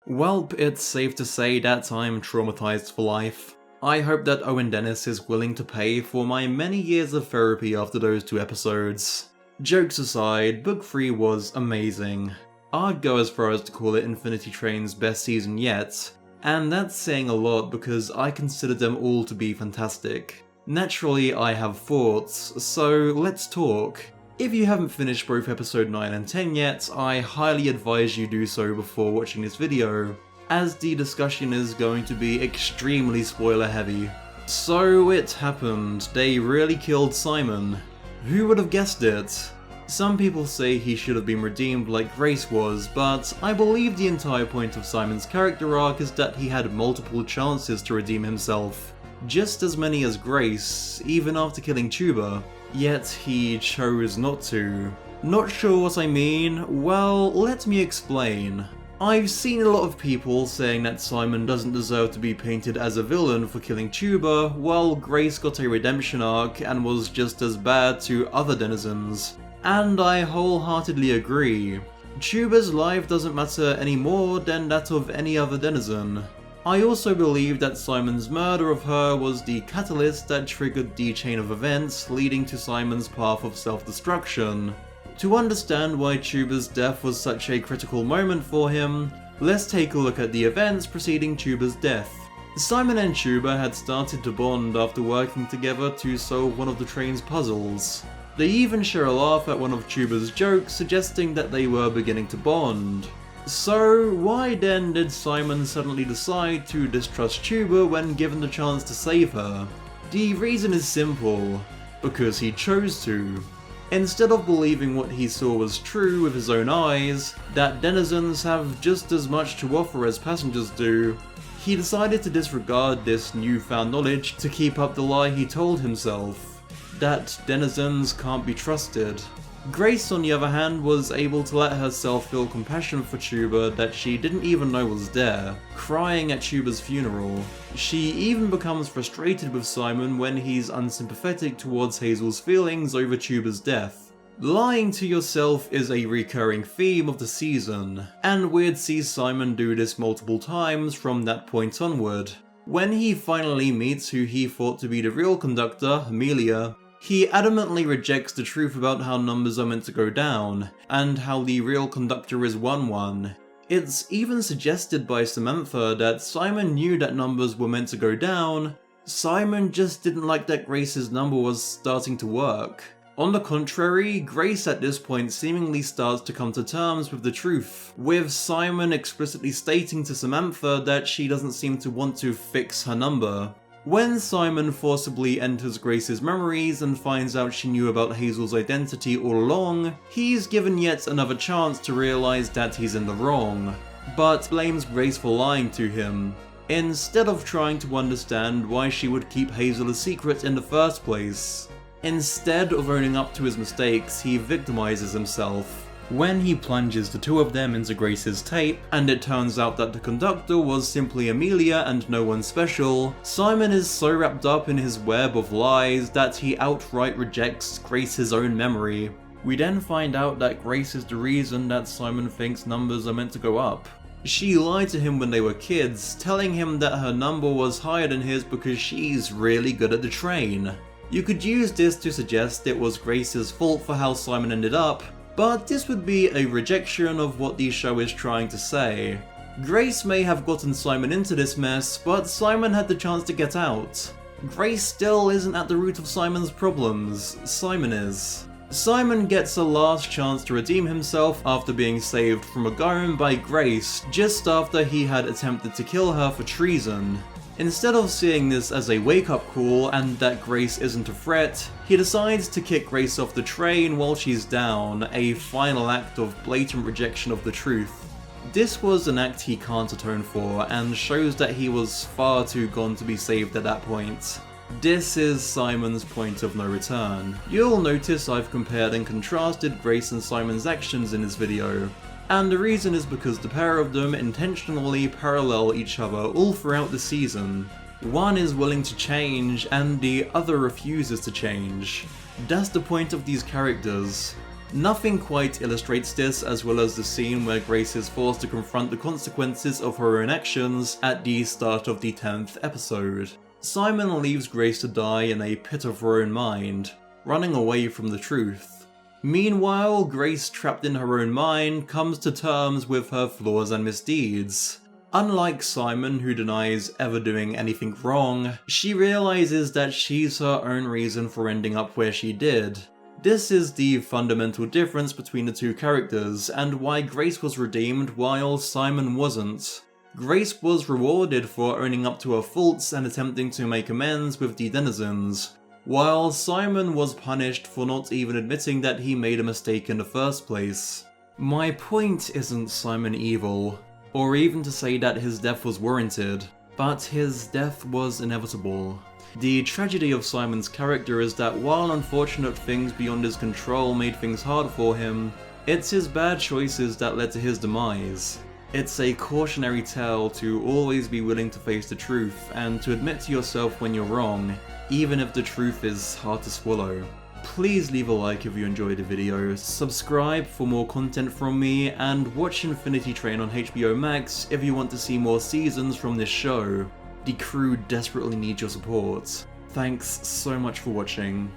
Welp, it's safe to say that I'm traumatized for life. I hope that Owen Dennis is willing to pay for my many years of therapy after those 2 episodes. Jokes aside, Book 3 was amazing. I'd go as far as to call it Infinity Train's best season yet, and that's saying a lot because I consider them all to be fantastic. Naturally, I have thoughts, so let's talk. If you haven't finished both episode 9 and 10 yet, I highly advise you do so before watching this video, as the discussion is going to be extremely spoiler heavy. So it happened, they really killed Simon. Who would have guessed it? Some people say he should have been redeemed like Grace was, but I believe the entire point of Simon's character arc is that he had multiple chances to redeem himself. Just as many as Grace, even after killing Tuba. Yet he chose not to. Not sure what I mean? Well, let me explain. I've seen a lot of people saying that Simon doesn't deserve to be painted as a villain for killing Tuba, while Grace got a redemption arc and was just as bad to other denizens. And I wholeheartedly agree. Tuba's life doesn't matter any more than that of any other denizen. I also believe that Simon's murder of her was the catalyst that triggered the chain of events leading to Simon's path of self-destruction. To understand why Tuba's death was such a critical moment for him, let's take a look at the events preceding Tuba's death. Simon and Tuba had started to bond after working together to solve one of the train's puzzles. They even share a laugh at one of Tuba's jokes, suggesting that they were beginning to bond. So, why then did Simon suddenly decide to distrust Tuba when given the chance to save her? The reason is simple, because he chose to. Instead of believing what he saw was true with his own eyes, that denizens have just as much to offer as passengers do, he decided to disregard this newfound knowledge to keep up the lie he told himself, that denizens can't be trusted. Grace, on the other hand, was able to let herself feel compassion for Tuba that she didn't even know was there, crying at Tuba's funeral. She even becomes frustrated with Simon when he's unsympathetic towards Hazel's feelings over Tuba's death. Lying to yourself is a recurring theme of the season, and we'd see Simon do this multiple times from that point onward. When he finally meets who he thought to be the real conductor, Amelia, he adamantly rejects the truth about how numbers are meant to go down, and how the real conductor is 1-1. It's even suggested by Samantha that Simon knew that numbers were meant to go down, Simon just didn't like that Grace's number was starting to work. On the contrary, Grace at this point seemingly starts to come to terms with the truth, with Simon explicitly stating to Samantha that she doesn't seem to want to fix her number. When Simon forcibly enters Grace's memories and finds out she knew about Hazel's identity all along, he's given yet another chance to realise that he's in the wrong, but blames Grace for lying to him, instead of trying to understand why she would keep Hazel a secret in the first place. Instead of owning up to his mistakes, he victimises himself. When he plunges the 2 of them into Grace's tape, and it turns out that the conductor was simply Amelia and no one special, Simon is so wrapped up in his web of lies that he outright rejects Grace's own memory. We then find out that Grace is the reason that Simon thinks numbers are meant to go up. She lied to him when they were kids, telling him that her number was higher than his because she's really good at the train. You could use this to suggest it was Grace's fault for how Simon ended up, but this would be a rejection of what the show is trying to say. Grace may have gotten Simon into this mess, but Simon had the chance to get out. Grace still isn't at the root of Simon's problems, Simon is. Simon gets a last chance to redeem himself after being saved from a garem by Grace just after he had attempted to kill her for treason. Instead of seeing this as a wake-up call and that Grace isn't a threat, he decides to kick Grace off the train while she's down, a final act of blatant rejection of the truth. This was an act he can't atone for, and shows that he was far too gone to be saved at that point. This is Simon's point of no return. You'll notice I've compared and contrasted Grace and Simon's actions in this video. And the reason is because the pair of them intentionally parallel each other all throughout the season. One is willing to change, and the other refuses to change. That's the point of these characters. Nothing quite illustrates this as well as the scene where Grace is forced to confront the consequences of her own actions at the start of the 10th episode. Simon leaves Grace to die in a pit of her own mind, running away from the truth. Meanwhile, Grace, trapped in her own mind, comes to terms with her flaws and misdeeds. Unlike Simon, who denies ever doing anything wrong, she realizes that she's her own reason for ending up where she did. This is the fundamental difference between the two characters, and why Grace was redeemed while Simon wasn't. Grace was rewarded for owning up to her faults and attempting to make amends with the denizens, while Simon was punished for not even admitting that he made a mistake in the first place. My point isn't Simon evil, or even to say that his death was warranted, but his death was inevitable. The tragedy of Simon's character is that while unfortunate things beyond his control made things hard for him, it's his bad choices that led to his demise. It's a cautionary tale to always be willing to face the truth and to admit to yourself when you're wrong, even if the truth is hard to swallow. Please leave a like if you enjoyed the video, subscribe for more content from me, and watch Infinity Train on HBOMax if you want to see more seasons from this show. The crew desperately needs your support. Thanks so much for watching.